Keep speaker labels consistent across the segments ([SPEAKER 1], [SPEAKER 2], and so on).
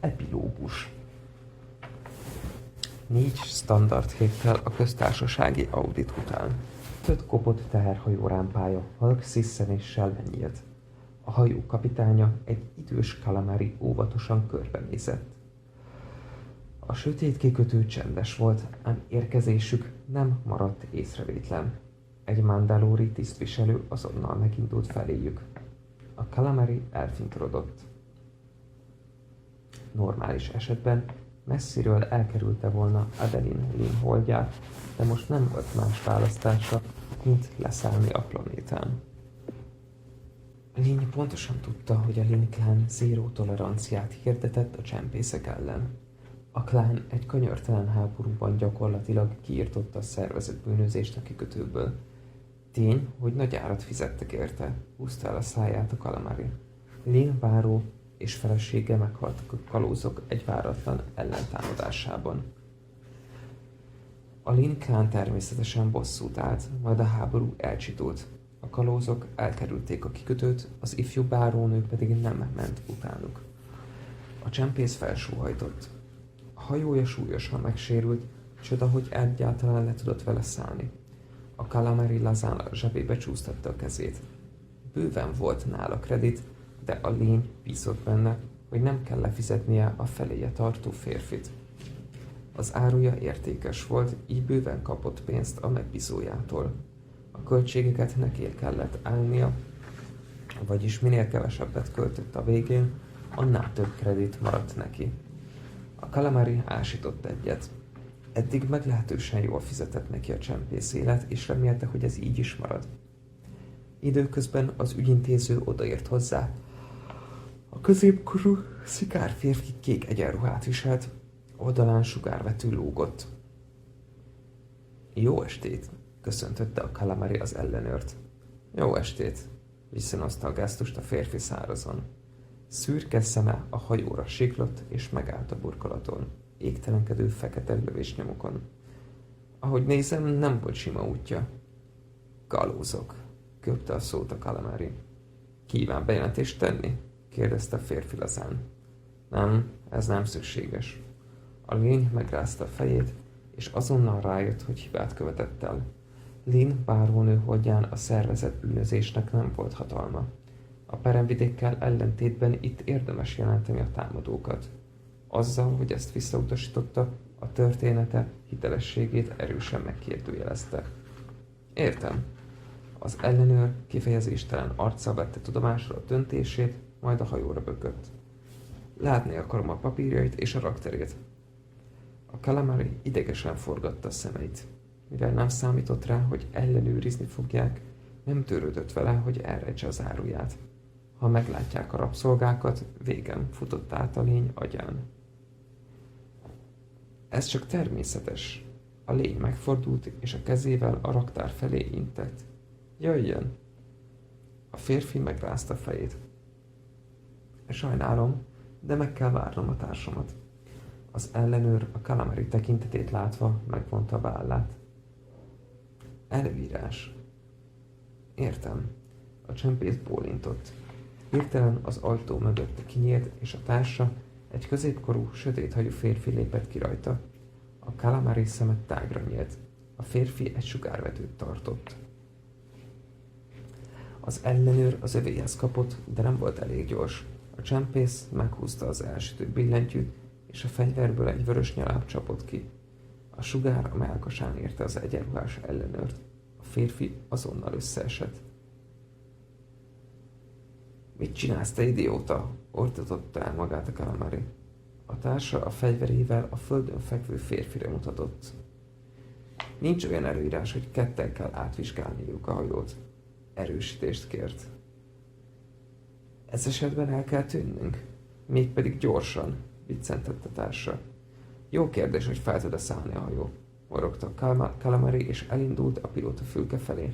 [SPEAKER 1] Epilógus. 4 standard héttel a köztársasági audit után. 5 kopott teherhajó rámpája halk sziszenéssel lenyílt. A hajó kapitánya, egy idős kalamari óvatosan körbenézett. A sötét kikötő csendes volt, ám érkezésük nem maradt észrevétlen. Egy mandalóri tisztviselő azonnal megindult feléjük. A kalamari elfintorodott. Normális esetben messziről elkerülte volna Adeline Lynn holdját, de most nem volt más választása, mint leszállni a planétán. Lynn pontosan tudta, hogy a Lynn klán zéró toleranciát hirdetett a csempészek ellen. A klán egy könyörtelen háborúban gyakorlatilag kiirtotta a szervezett bűnözést a kikötőből. Tény, hogy nagy árat fizettek érte, húzta el a száját a kalamari. Lynn báró és felesége meghaltak a kalózok egy váratlan ellentámadásában. A Lynn klán természetesen bosszút állt, majd a háború elcsitult. A kalózok elkerülték a kikötőt, az ifjú bárónő pedig nem ment utánuk. A csempész felsóhajtott. A hajója súlyosan megsérült, csoda, hogy egyáltalán le tudott vele szállni. A kalamari lazán a zsebébe csúsztatta a kezét. Bőven volt nála kredit, de a lény bízott benne, hogy nem kell lefizetnie a feléje tartó férfit. Az áruja értékes volt, így bőven kapott pénzt a megbízójától. A költségeket neki kellett állnia, vagyis minél kevesebbet költött a végén, annál több kredit maradt neki. A kalamari ásított egyet. Eddig meglehetősen jól fizetett neki a csempész élet, és remélte, hogy ez így is marad. Időközben az ügyintéző odaért hozzá. A középkorú szikár férfi kék egyenruhát viselt, oldalán sugárvető lógott. Jó estét, köszöntötte a kalamari az ellenőrt. Jó estét, visszanozta a gesztust a férfi szárazon. Szürke szeme a hajóra siklott, és megállt a burkolaton, égtelenkedő fekete lövésnyomokon. Ahogy nézem, nem volt sima útja. Kalózok, köpte a szót a kalamari. Kíván bejelentést tenni? Kérdezte a férfi lazán. Nem, ez nem szükséges. A lény megrázta a fejét, és azonnal rájött, hogy hibát követett el. Lynn bárónő holdján a szervezett bűnözésnek nem volt hatalma. A peremvidékkel ellentétben itt érdemes jelenteni a támadókat. Azzal, hogy ezt visszautasította, a története hitelességét erősen megkérdőjelezte. Értem. Az ellenőr kifejezéstelen arccal vette tudomásra a döntését, majd a hajóra bökött. Látni akarom a papírjait és a rakterét. A kalamari idegesen forgatta a szemeit. Mivel nem számított rá, hogy ellenőrizni fogják, nem törődött vele, hogy elrejtse az áruját. Ha meglátják a rabszolgákat, végem futott át a lény agyán. Ez csak természetes. A lény megfordult, és a kezével a raktár felé intett. Jöjjön! A férfi megrázta a fejét. Sajnálom, de meg kell várnom a társamat. Az ellenőr a kalamari tekintetét látva megvonta a vállát. Előírás. Értem. A csempész bólintott. Hirtelen az ajtó mögötte kinyílt, és a társa, egy középkorú, sötéthajú férfi lépett ki rajta. A kalamari szeme tágra nyílt. A férfi egy sugárvetőt tartott. Az ellenőr az övéhez kapott, de nem volt elég gyors. A csempész meghúzta az elsütő billentyűt, és a fegyverből egy vörös nyaláb csapott ki. A sugár a mellkasán érte az egyenruhás ellenőrt. A férfi azonnal összeesett. Mit csinálsz, te idióta? Ordította el magát a kalamari. A társa a fegyverével a földön fekvő férfire mutatott. Nincs olyan előírás, hogy ketten kell átvizsgálniuk a hajót. Erősítést kért. Ez esetben el kell tűnnünk? Mégpedig gyorsan, viccentett a társa. Jó kérdés, hogy fel tud-e szállni a hajó, morogta a kalamari, és elindult a pilóta fülke felé.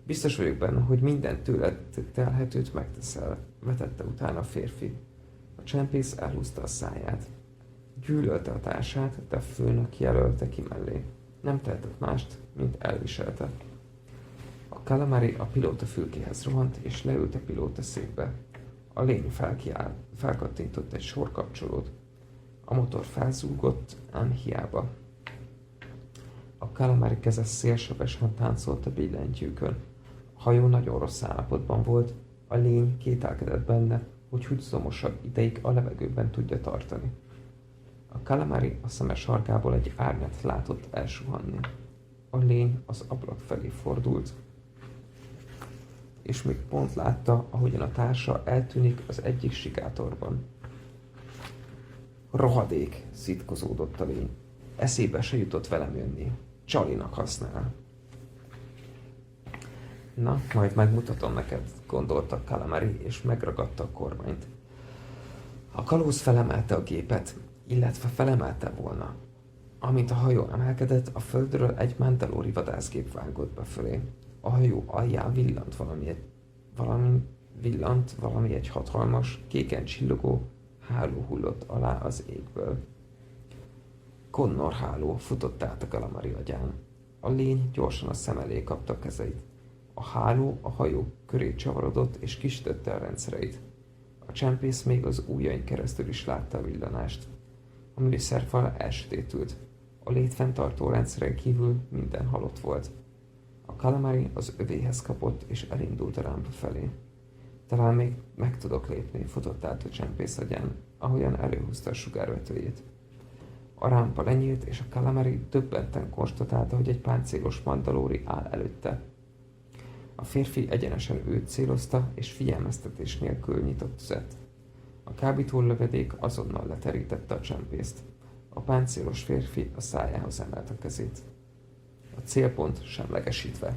[SPEAKER 1] Biztos vagyok benne, hogy minden tőled telhetőt megteszel, vetette utána a férfi. A csempész elhúzta a száját. Gyűlölte a társát, de a főnök jelölte ki mellé. Nem tehetett mást, mint elviselte. A kalamari a pilóta fülkéhez rohant, és leült a pilóta székbe. A lény felkattintott egy sor kapcsolót. A motor felzúgott, ám hiába. A calamari keze szélsebesen táncolt a billentyűkön. A hajó nagyon rossz állapotban volt, a lény kételkedett benne, hogy húgyzomosabb ideig a levegőben tudja tartani. A calamari a szeme sarkából egy árnyat látott elsuhanni. A lény az ablak felé fordult, és még pont látta, ahogyan a társa eltűnik az egyik sikátorban. Rohadék, szitkozódott a lény. Eszébe se jutott velem jönni. Csalinak használ. Na, majd megmutatom neked, gondolta calamari, és megragadta a kormányt. A kalóz felemelte a gépet, illetve felemelte volna. Amint a hajó emelkedett, a földről egy mandalori vadászgép vágott befölé. A hajó alján villant valami egy hatalmas, kéken csillogó háló hullott alá az égből. Connor háló futott át a calamari agyán. A lény gyorsan a szem elé kapta a kezeit. A háló a hajó köré csavarodott és kisütötte a rendszereit. A csempész még az ujjain keresztül is látta a villanást. A műszerfal elsötétült. A létfenntartó rendszeren kívül minden halott volt. A calamari az övéhez kapott és elindult a rámpa felé. Talán még meg tudok lépni, futott át a csempész agyán, ahogyan előhúzta a sugárvetőjét. A rámpa lenyílt, és a calamari döbbenten konstatálta, hogy egy páncélos mandalóri áll előtte. A férfi egyenesen őt célozta, és figyelmeztetés nélkül nyitott tüzet. A kábító lövedék azonnal leterítette a csempészt. A páncélos férfi a szájához emelt a kezét. A célpont semlegesítve.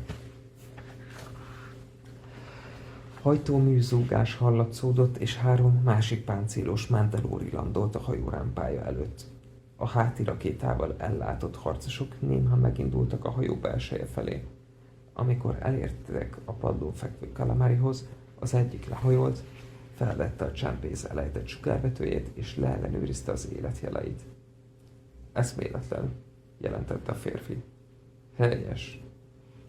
[SPEAKER 1] Hajtómű-zúgás hallatszódott, és 3 másik páncélos mandalóri landolt a hajó rámpája előtt. A háti rakétával ellátott harcosok némán megindultak a hajó belseje felé. Amikor elértek a padlón fekvő calamarihoz, az egyik lehajolt, felvette a csempész elejtett sugárvetőjét, és leellenőrizte az életjeleit. Eszméletlen, jelentette a férfi. Helyes,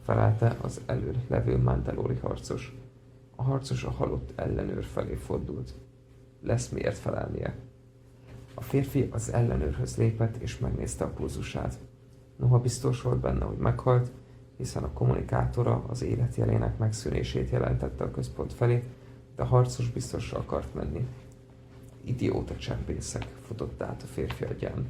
[SPEAKER 1] felelte az elől levő mandalori harcos. A harcos a halott ellenőr felé fordult. Lesz miért felelnie. A férfi az ellenőrhöz lépett, és megnézte a pulzusát. Noha biztos volt benne, hogy meghalt, hiszen a kommunikátora az életjelének megszűnését jelentette a központ felé, de a harcos biztosra akart menni. Idióta csempészek, futott át a férfi agyán.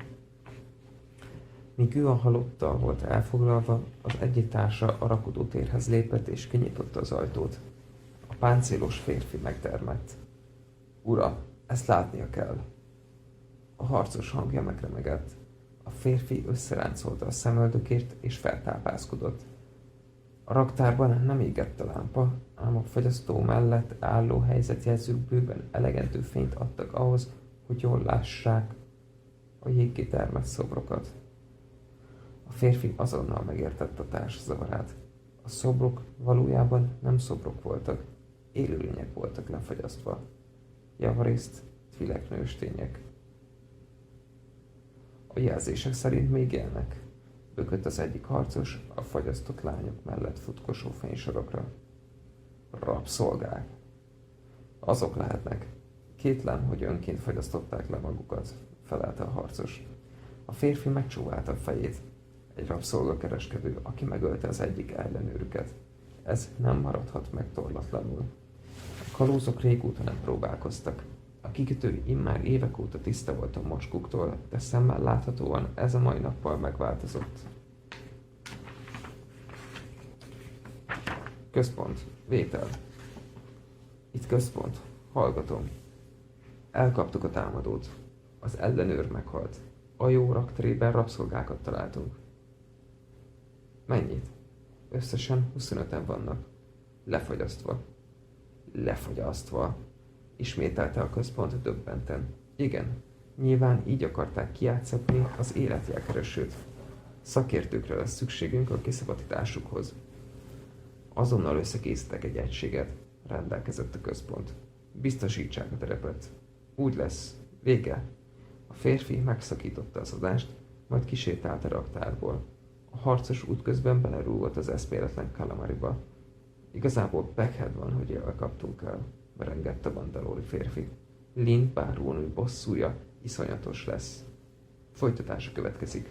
[SPEAKER 1] Míg ő a halottal volt elfoglalva, az egyik társa a rakodótérhez lépett és kinyitotta az ajtót. A páncélos férfi megdermedt. Ura, ezt látnia kell. A harcos hangja megremegett. A férfi összeráncolta a szemöldökét és feltápászkodott. A raktárban nem égett a lámpa, ám a fagyasztó mellett álló helyzetjelzők bőven elegendő fényt adtak ahhoz, hogy jól lássák a jéggé termett szobrokat. A férfi azonnal megértette a társ zavarát. A szobrok valójában nem szobrok voltak, élőlények voltak lefagyasztva. Javarészt tvilek nőstények. A jelzések szerint még élnek, bökött az egyik harcos a fagyasztott lányok mellett futkosó fénysorokra. Rabszolgák. Azok lehetnek. Kétlem, hogy önként fagyasztották le magukat, felelte a harcos. A férfi megcsóválta a fejét. Egy rabszolgakereskedő, aki megölte az egyik ellenőrüket. Ez nem maradhat meg torlatlanul. A kalózok régóta nem próbálkoztak. A kikötő immár évek óta tiszta volt a mocskuktól, de szemmel láthatóan ez a mai nappal megváltozott. Központ. Vétel. Itt központ. Hallgatom. Elkaptuk a támadót. Az ellenőr meghalt. A jó rakterében rabszolgákat találtunk. Mennyit? Összesen 25-en vannak. Lefagyasztva. Lefagyasztva. Ismételte a központ döbbenten. Igen, nyilván így akarták kijátszatni az életjelkeresőt. Szakértőkre lesz szükségünk a kiszabadításukhoz. Azonnal összekészítek egy egységet, rendelkezett a központ. Biztosítsák a terepet. Úgy lesz. Vége. A férfi megszakította az adást, majd kisétált a raktárból. A harcos útközben belerúgott az eszméletlen calamariba. Igazából Backhead van, hogy elkaptunk el. merengett a bandalóri férfi. Lin bárónő bosszúja iszonyatos lesz. Folytatása következik.